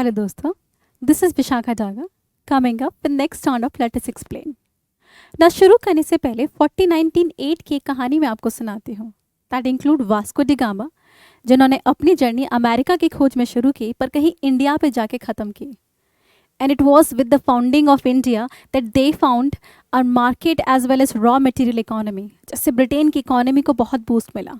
Hello दोस्तों, this is Vishakha Daga coming up with next round of Let Us Explain. ना शुरू करने से पहले 1498 की एक कहानी मैं आपको सुनाती हूँ. That include Vasco D gamma, जिन्होंने अपनी जर्नी अमेरिका की खोज में शुरू की पर कहीं इंडिया पे जाके ख़त्म की. And it was with the founding of India that they found a market as well as raw material economy. जिससे ब्रिटेन की इकोनॉमी को बहुत बूस्ट मिला.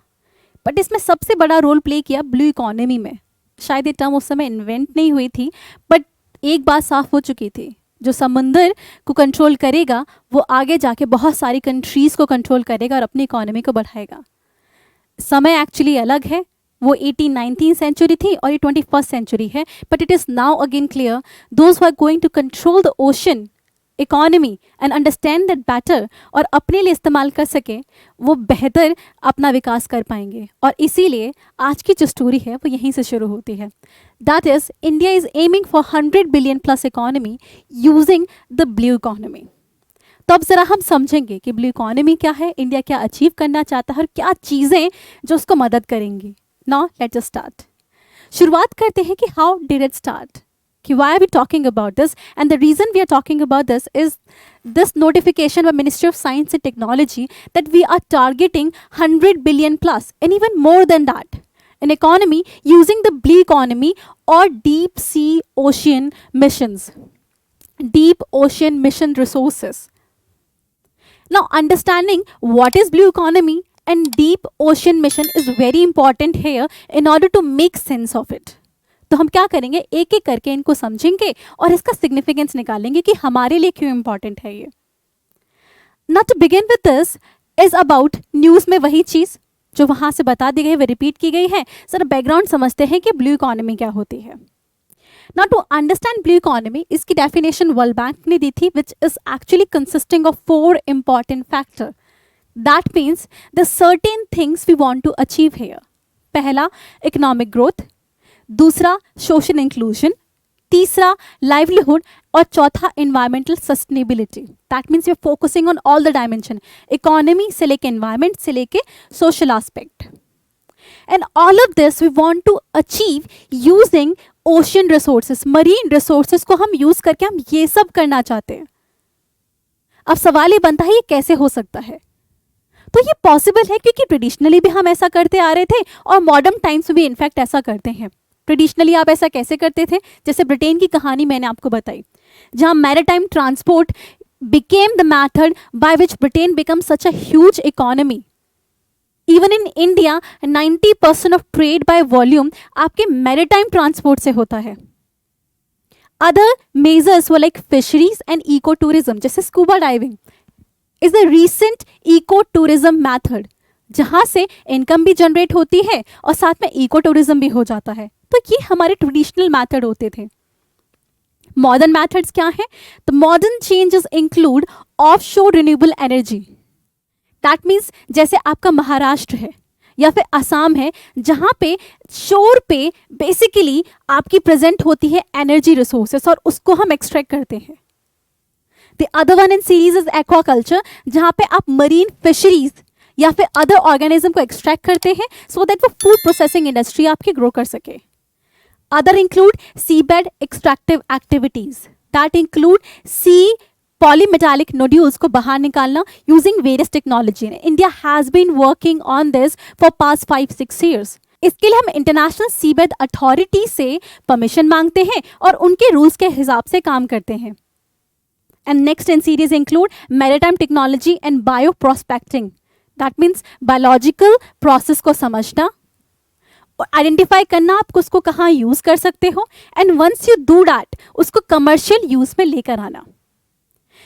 बट इसमें सबसे बड़ा रोल प्ले किया ब्लू इकोनॉमी में. शायद ये टर्म उस समय इन्वेंट नहीं हुई थी, बट एक बात साफ हो चुकी थी, जो समंदर को कंट्रोल करेगा वो आगे जाके बहुत सारी कंट्रीज़ को कंट्रोल करेगा और अपनी इकोनॉमी को बढ़ाएगा. समय एक्चुअली अलग है, वो 18-19 सेंचुरी थी और ये 21st सेंचुरी है, but it is now again clear those who are going to control the ocean economy and understand that better और अपने लिए इस्तेमाल कर सके, वो बेहतर अपना विकास कर पाएंगे. और इसीलिए आज की जो स्टोरी है वो यहीं से शुरू होती है. That is India is aiming for 100 billion plus economy using the blue economy. तो अब ज़रा हम समझेंगे कि ब्लू इकोनॉमी क्या है, इंडिया क्या अचीव करना चाहता है और क्या चीज़ें जो उसको मदद करेंगी. Now let's just start. शुरुआत करते हैं कि हाउ डिड इट स्टार्ट, कि why are we talking about this, and the reason we are talking about this is this notification by Ministry of Science and Technology that we are targeting 100 billion plus and even more than that an economy using the blue economy or deep sea ocean missions, deep ocean mission resources. Now understanding what is blue economy and deep ocean mission is very important here in order to make sense of it. तो हम क्या करेंगे, एक एक करके इनको समझेंगे और इसका सिग्निफिकेंस निकालेंगे कि हमारे लिए क्यों इंपॉर्टेंट है ये. ना to begin with this is about news में वही चीज़ जो वहाँ से बता दी गई है, रिपीट की गई है. सर बैकग्राउंड समझते हैं कि ब्लू इकोनॉमी क्या होती है. ना टू अंडरस्टैंड ब्लू इकोनॉमी, इसकी डेफिनेशन वर्ल्ड बैंक ने दी थी, which is actually consisting of 4 important factor. That means the certain things we want to achieve here. पहला इकोनॉमिक ग्रोथ, दूसरा सोशल इंक्लूजन, तीसरा लाइवलीहुड और चौथा environmental sustainability. That means we are focusing on all the dimension, economy से लेके environment से लेके social aspect. And all of this we want to achieve using ocean resources, marine resources को हम use करके हम ये सब करना चाहते हैं. अब सवाल ये बनता है ये कैसे हो सकता है. तो ये पॉसिबल है क्योंकि ट्रेडिशनली भी हम ऐसा करते आ रहे थे और मॉडर्न टाइम्स में भी इनफैक्ट ऐसा करते हैं. ट्रेडिशनली आप ऐसा कैसे करते थे, जैसे ब्रिटेन की कहानी मैंने आपको बताई, जहां maritime transport became the method by which Britain became such a huge economy. Even in India 90% of trade by volume आपके मैरीटाइम ट्रांसपोर्ट से होता है. Other measures were like fisheries and eco tourism, जैसे scuba diving is the recent eco tourism method, जहां से income भी generate होती है और साथ में इको टूरिज्म भी हो जाता है. तो ये हमारे ट्रेडिशनल मेथड होते थे. मॉडर्न मेथड्स क्या हैं? The modern changes include offshore renewable energy. That means जैसे आपका महाराष्ट्र है या फिर असम है, जहां पे शोर पे बेसिकली आपकी प्रेजेंट होती है एनर्जी रिसोर्सेस और उसको हम एक्सट्रैक्ट करते हैं. The other one in series is aquaculture, जहां पे आप मरीन फिशरीज या फिर अदर ऑर्गेनिज्म को एक्सट्रैक्ट करते हैं सो दैट वो फूड प्रोसेसिंग इंडस्ट्री आपकी ग्रो कर सके. Other include seabed extractive activities, that include sea polymetallic nodules को बाहर निकालना using various technology. India has been working on this for past 5-6 years. इसके लिए हम इंटरनेशनल सीबेड अथॉरिटी से परमिशन मांगते हैं और उनके रूल्स के हिसाब से काम करते हैं. And next in series include maritime technology and bio prospecting. That means biological process को समझना, आइडेंटिफाई करना आप उसको कहाँ यूज़ कर सकते हो, and once you do that उसको कमर्शियल यूज़ में लेकर आना.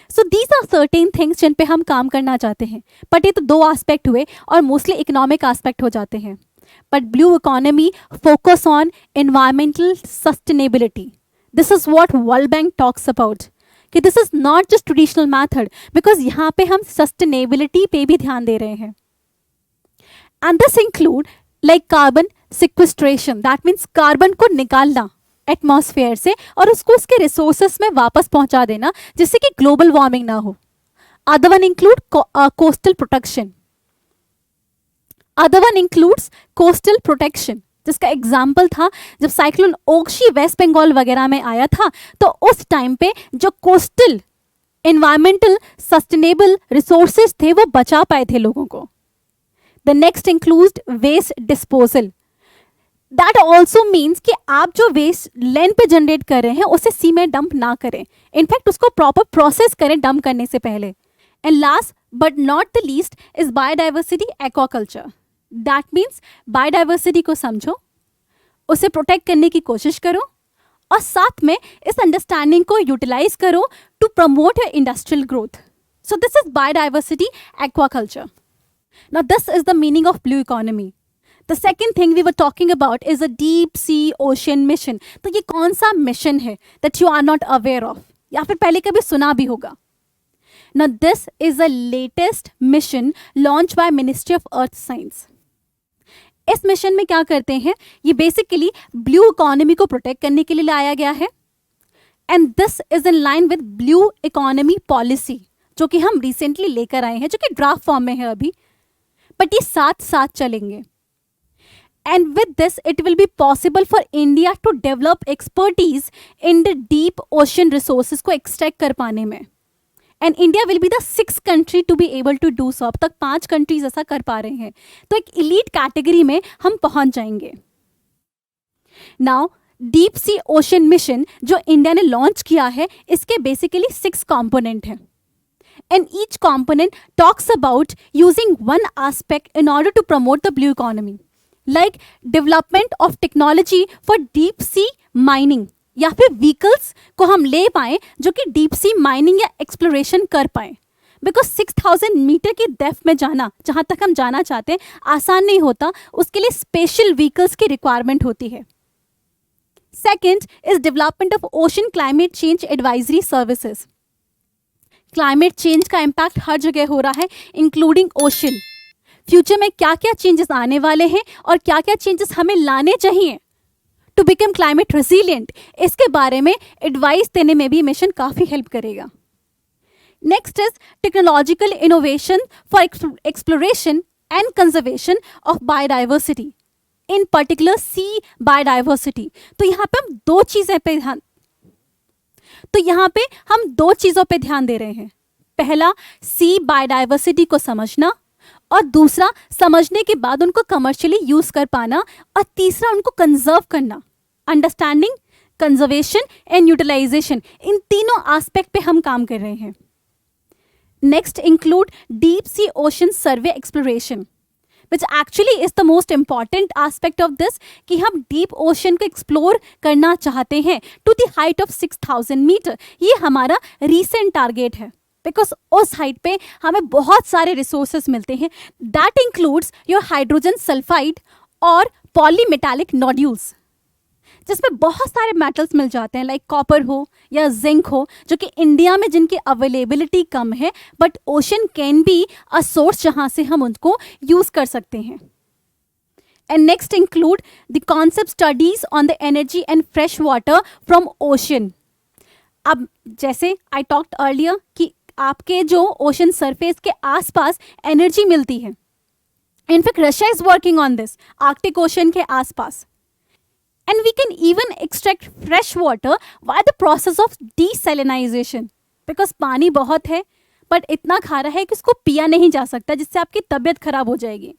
So these are certain things जिन पे हम काम करना चाहते हैं. बट ये तो 2 एस्पेक्ट हुए और मोस्टली इकोनॉमिक एस्पेक्ट हो जाते हैं. But blue economy focus on environmental sustainability. This is what World Bank talks about, कि this is not just traditional method, because यहाँ पे हम सस्टेनेबिलिटी पे भी ध्यान दे रहे हैं. And this include like carbon sequestration, that means carbon को निकालना एटमॉस्फेयर से और उसको उसके रिसोर्सेस में वापस पहुंचा देना जिससे कि ग्लोबल वार्मिंग ना हो. Other one include coastal protection. Other one includes coastal protection. जिसका एग्जाम्पल था जब साइक्लोन ओक्शी वेस्ट बंगाल वगैरह में आया था, तो उस टाइम पे जो कोस्टल एनवायरमेंटल सस्टेनेबल रिसोर्सेज थे वो बचा पाए थे लोगों को। The next include waste disposal. That also means कि आप जो वेस्ट लैंड पे जनरेट कर रहे हैं उसे सी में डंप ना करें, इनफैक्ट उसको प्रॉपर प्रोसेस करें डंप करने से पहले। And last but not the least is biodiversity aquaculture. That means biodiversity को समझो, उसे प्रोटेक्ट करने की कोशिश करो और साथ में इस अंडरस्टैंडिंग को यूटिलाइज करो to promote your industrial growth. So this is biodiversity aquaculture. Now this is the meaning of blue economy. The second thing we were talking about is a deep sea ocean mission. तो ये कौन सा mission है that you are not aware of या फिर पहले कभी सुना भी होगा? Now this is the latest mission launched by Ministry of Earth Science. इस मिशन में क्या करते हैं? ये बेसिकली ब्लू इकोनॉमी को प्रोटेक्ट करने के लिए लाया गया है and this is in line with blue economy policy जो कि हम रिसेंटली लेकर आए हैं, जो कि ड्राफ्ट फॉर्म में है अभी, बट ये साथ साथ चलेंगे। And with this, it will be possible for India to develop expertise in the deep ocean resources को extract कर पाने में. And India will be the 6th country to be able to do so. अब तक 5 countries ऐसा कर पा रहे हैं, तो एक elite category में हम पहुंच जाएंगे. Now, Deep Sea Ocean Mission जो इंडिया ने लॉन्च किया है, इसके बेसिकली 6 component हैं. And each component talks about using one aspect in order to promote the blue economy. Like development of technology for deep sea mining, या फिर vehicles को हम ले पाएं जो कि डीप सी माइनिंग या एक्सप्लोरेशन कर पाएं, बिकॉज 6000 मीटर की डेप्थ में जाना, जहां तक हम जाना चाहते हैं, आसान नहीं होता, उसके लिए स्पेशल व्हीकल्स की रिक्वायरमेंट होती है। Second is development of ocean climate change advisory services. Climate change का इम्पैक्ट हर जगह हो रहा है, इंक्लूडिंग ओशन। फ्यूचर में क्या क्या चेंजेस आने वाले हैं और क्या क्या चेंजेस हमें लाने चाहिए टू बिकम क्लाइमेट रेजिलिएंट, इसके बारे में एडवाइस देने में भी मिशन काफ़ी हेल्प करेगा। Next is technological innovation for exploration and conservation of biodiversity, in particular sea biodiversity. तो यहाँ पे हम दो चीज़ों पे ध्यान दे रहे हैं। पहला, सी बायोडाइवर्सिटी को समझना, और दूसरा, समझने के बाद उनको कमर्शियली यूज कर पाना, और तीसरा, उनको कंजर्व करना। अंडरस्टैंडिंग, कंजर्वेशन एंड यूटिलाइजेशन, इन तीनों एस्पेक्ट पे हम काम कर रहे हैं। Next include deep sea ocean survey exploration, which actually is the most important aspect of this, कि हम डीप ओशन को एक्सप्लोर करना चाहते हैं to the height of 6000 metre. ये हमारा रीसेंट टारगेट है, बिकॉज उस हाइट पे हमें बहुत सारे रिसोर्सेज मिलते हैं। That includes your hydrogen sulphide और पॉलीमेटालिक नोड्यूल्स, जिसमें बहुत सारे मेटल्स मिल जाते हैं, लाइक कॉपर हो या जिंक हो, जो कि इंडिया में जिनकी अवेलेबिलिटी कम है, but ocean can be a source जहाँ से हम उनको यूज कर सकते हैं। And next include the concept studies on the energy and fresh water from ocean. अब जैसे आई टॉक्ड अर्लियर कि आपके जो ओशन सरफेस के आसपास एनर्जी मिलती है, in fact Russia is working on this, Arctic Ocean के आसपास, and we can even extract fresh water by the process of desalination, because पानी बहुत है बट इतना खारा है कि उसको पिया नहीं जा सकता, जिससे आपकी तबीयत खराब हो जाएगी।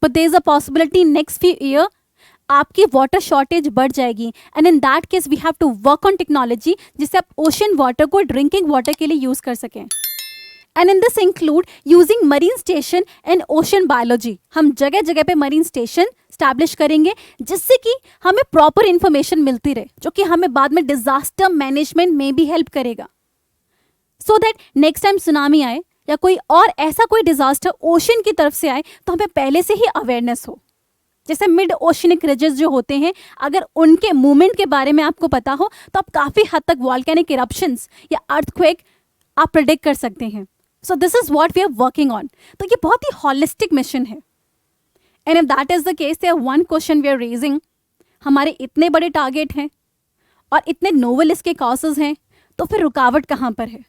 But there is a possibility next few year आपकी वाटर शॉर्टेज बढ़ जाएगी, and in that case we have to work on technology जिससे आप ओशन वाटर को ड्रिंकिंग वाटर के लिए यूज कर सकें। And in this include using marine station and ocean biology. हम जगह जगह पे मरीन स्टेशन स्टैब्लिश करेंगे जिससे कि हमें प्रॉपर इंफॉर्मेशन मिलती रहे, जो कि हमें बाद में डिजास्टर मैनेजमेंट में भी हेल्प करेगा, so that next time tsunami आए या कोई और ऐसा कोई डिजास्टर ओशन की तरफ से आए तो हमें पहले से ही अवेयरनेस हो। जैसे मिड ओशनिक रिजेस जो होते हैं, अगर उनके मूवमेंट के बारे में आपको पता हो तो आप काफ़ी हद तक वॉल्केनिक इरप्शंस या अर्थक्वेक आप प्रेडिक्ट कर सकते हैं। So this is what we are working on. तो ये बहुत ही हॉलिस्टिक मिशन है, and if that is the case, there one question we are raising, हमारे इतने बड़े टारगेट हैं और इतने नोवेल इसके कॉजेज हैं, तो फिर रुकावट कहाँ पर है?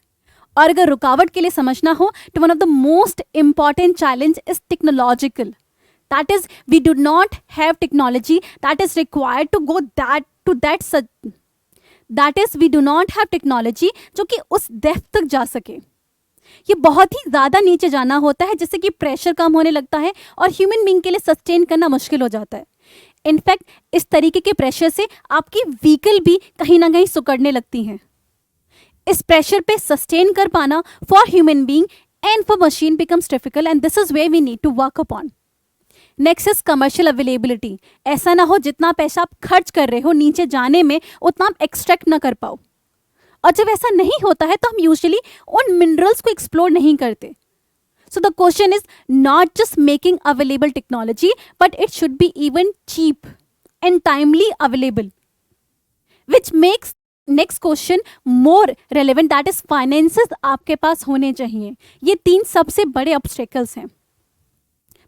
और अगर रुकावट के लिए समझना हो तो one of the most important challenge is technological. That is, we do not have technology that is required to go that is, we do not have technology जो कि उस डेप्थ तक जा सके. ये बहुत ही ज़्यादा नीचे जाना होता है, जिससे कि प्रेशर कम होने लगता है और ह्यूमन बीइंग के लिए सस्टेन करना मुश्किल हो जाता है. इनफैक्ट इस तरीके के प्रेशर से आपकी व्हीकल भी कहीं ना कहीं सुकड़ने लगती हैं. इस प्रेशर पे सस्टेन कर पाना for human being and for machine becomes difficult, and this is where we need to work upon. Next is commercial availability. ऐसा ना हो जितना पैसा आप खर्च कर रहे हो नीचे जाने में उतना आप एक्सट्रैक्ट ना कर पाओ. और जब ऐसा नहीं होता है तो हम यूजुअली उन मिनरल्स को एक्सप्लोर नहीं करते. So the question is not just making available technology, but it should be even cheap and timely available, which makes next question more relevant, that is finances आपके पास होने चाहिए. ये 3 सबसे बड़े ऑब्स्टेकल्स हैं.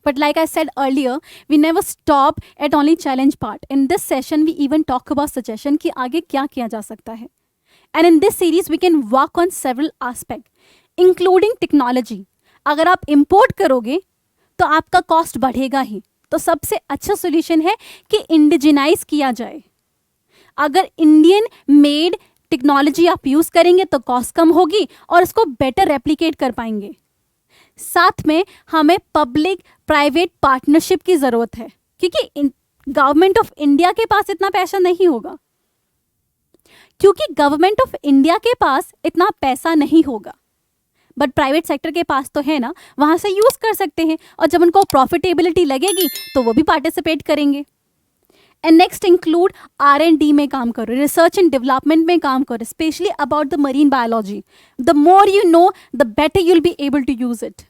But like I said earlier, we never stop at only challenge part. In this session, we even talk about suggestion कि आगे क्या किया जा सकता है. And in this series, we can work on several aspects, including technology. अगर आप import करोगे तो आपका cost बढ़ेगा ही. तो सबसे अच्छा solution है कि indigenize किया जाए. अगर Indian made technology आप use करेंगे तो cost कम होगी और इसको better replicate कर पाएंगे. साथ में हमें पब्लिक प्राइवेट पार्टनरशिप की ज़रूरत है, क्योंकि गवर्नमेंट ऑफ इंडिया के पास इतना पैसा नहीं होगा. बट प्राइवेट सेक्टर के पास तो है ना, वहाँ से यूज़ कर सकते हैं और जब उनको प्रॉफिटेबिलिटी लगेगी तो वो भी पार्टिसिपेट करेंगे. एंड नेक्स्ट इंक्लूड R&D में काम करो, रिसर्च एंड डेवलपमेंट में काम करो, specially about the marine biology. The more you know the better you will be able to use it.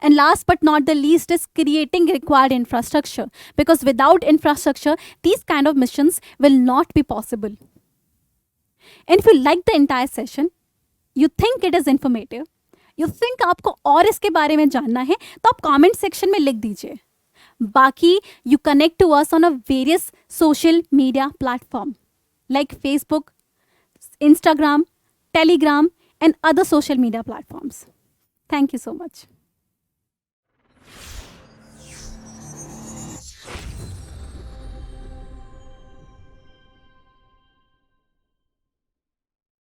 And last but not the least is creating required infrastructure, because without infrastructure, these kind of missions will not be possible. And if you like the entire session, you think it is informative, you think आपको और इसके बारे में जानना है, तो आप comment section में लिख दीजिए. बाकी you connect to us on a various social media platform like Facebook, Instagram, Telegram, and other social media platforms. Thank you so much.